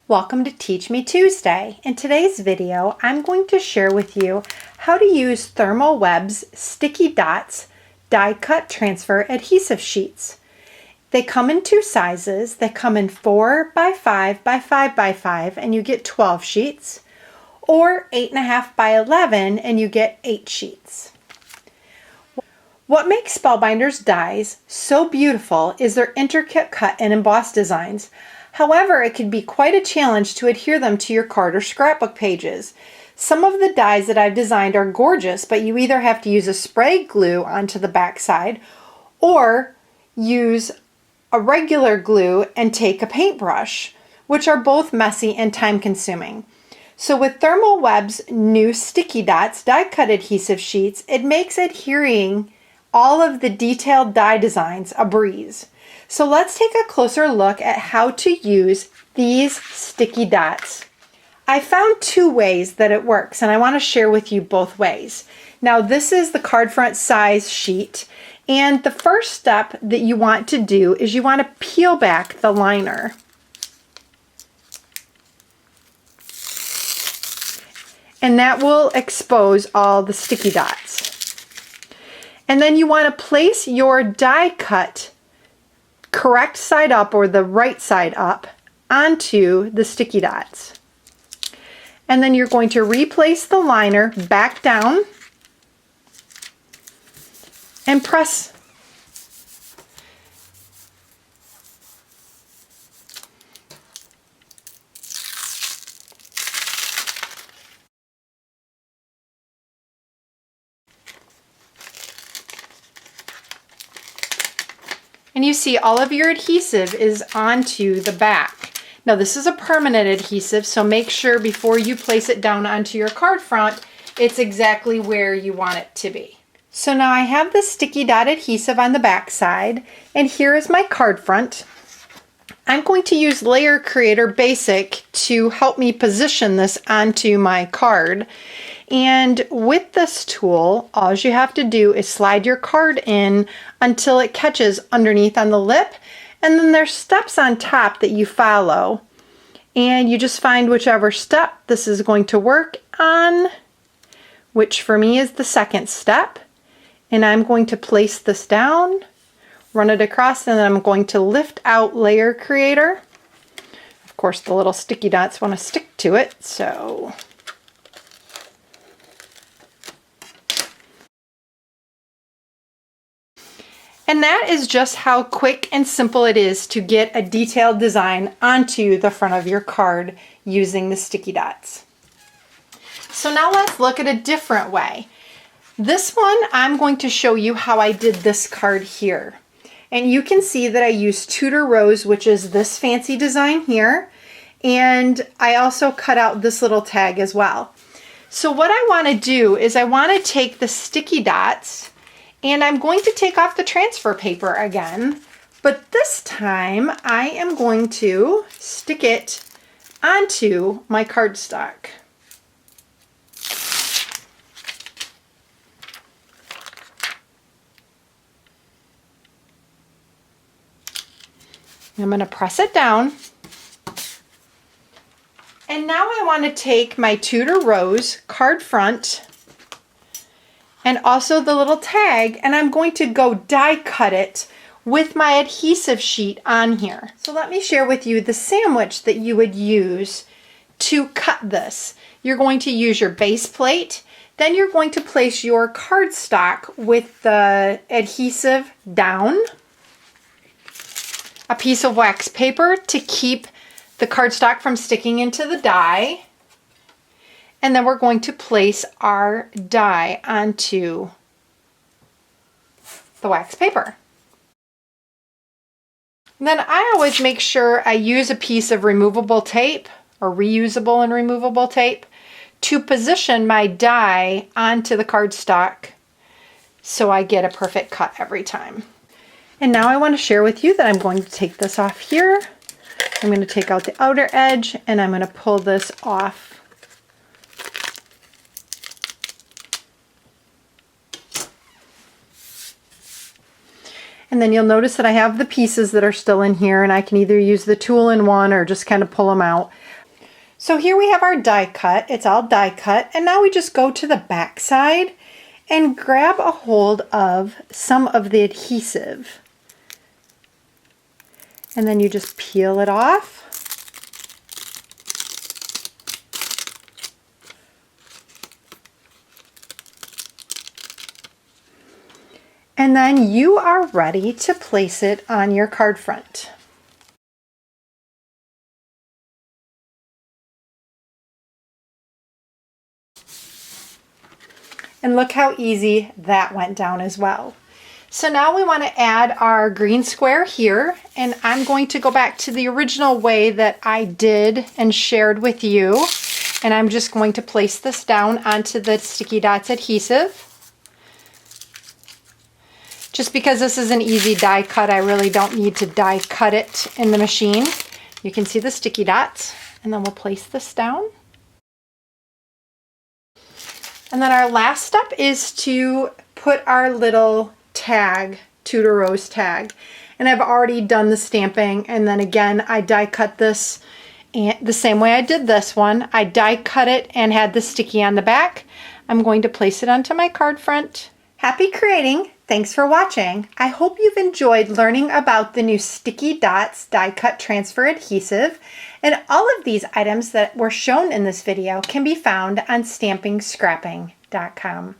Welcome to Teach Me Tuesday. In today's video, I'm going to share with you how to use therm-o-web's Sticky Dots die cut transfer adhesive sheets. They come in two sizes. They come in 4 by 5 by 5 by 5 and you get 12 sheets, or 8.5 by 11 and you get 8 sheets. What makes Spellbinders dies so beautiful is their intricate cut and emboss designs. However, it can be quite a challenge to adhere them to your card or scrapbook pages. Some of the dies that I've designed are gorgeous, but you either have to use a spray glue onto the back side or use a regular glue and take a paintbrush, which are both messy and time consuming. So with therm-o-web's new Sticky Dots die cut adhesive sheets, it makes adhering all of the detailed die designs a breeze. So let's take a closer look at how to use these sticky dots. I found two ways that it works, and I want to share with you both ways. Now, this is the card front size sheet, and the first step that you want to do is you want to peel back the liner. And that will expose all the sticky dots. And then you want to place your die cut correct side up, or the right side up, onto the sticky dots. And then you're going to replace the liner back down and press. And you see all of your adhesive is onto the back. Now this is a permanent adhesive, so make sure before you place it down onto your card front, it's exactly where you want it to be. So now I have the sticky dot adhesive on the back side, and here is my card front. I'm going to use Layer Creator Basic to help me position this onto my card. And with this tool, all you have to do is slide your card in until it catches underneath on the lip, and then there's steps on top that you follow. And you just find whichever step this is going to work on, which for me is the second step. And I'm going to place this down, run it across, and then I'm going to lift out Layer Creator. Of course, the little sticky dots want to stick to it, so and that is just how quick and simple it is to get a detailed design onto the front of your card using the sticky dots. So now let's look at a different way. This one, I'm going to show you how I did this card here. And you can see that I used Tudor Rose, which is this fancy design here. And I also cut out this little tag as well. So what I want to do is I want to take the sticky dots, and I'm going to take off the transfer paper again, but this time I am going to stick it onto my cardstock. I'm going to press it down. And now I want to take my Tudor Rose card front and also the little tag, and I'm going to go die cut it with my adhesive sheet on here. So let me share with you the sandwich that you would use to cut this. You're going to use your base plate, then you're going to place your cardstock with the adhesive down, a piece of wax paper to keep the cardstock from sticking into the die, and then we're going to place our die onto the wax paper. And then I always make sure I use a piece of removable tape, or reusable and removable tape, to position my die onto the cardstock so I get a perfect cut every time. And now I want to share with you that I'm going to take this off here. I'm going to take out the outer edge, and I'm going to pull this off. And then you'll notice that I have the pieces that are still in here, and I can either use the tool in one or just kind of pull them out. So here we have our die cut. It's all die cut. And now we just go to the back side and grab a hold of some of the adhesive. And then you just peel it off. And then you are ready to place it on your card front. And look how easy that went down as well. So now we want to add our green square here, and I'm going to go back to the original way that I did and shared with you. And I'm just going to place this down onto the Sticky Dots adhesive. Just because this is an easy die cut, I really don't need to die cut it in the machine. You can see the sticky dots, and then we'll place this down. And then our last step is to put our little tag, Tudor Rose tag. And I've already done the stamping, and then again, I die cut this and the same way I did this one. I die cut it and had the sticky on the back. I'm going to place it onto my card front. Happy creating! Thanks for watching. I hope you've enjoyed learning about the new Sticky Dots die cut transfer adhesive, and all of these items that were shown in this video can be found on stampingscrapping.com.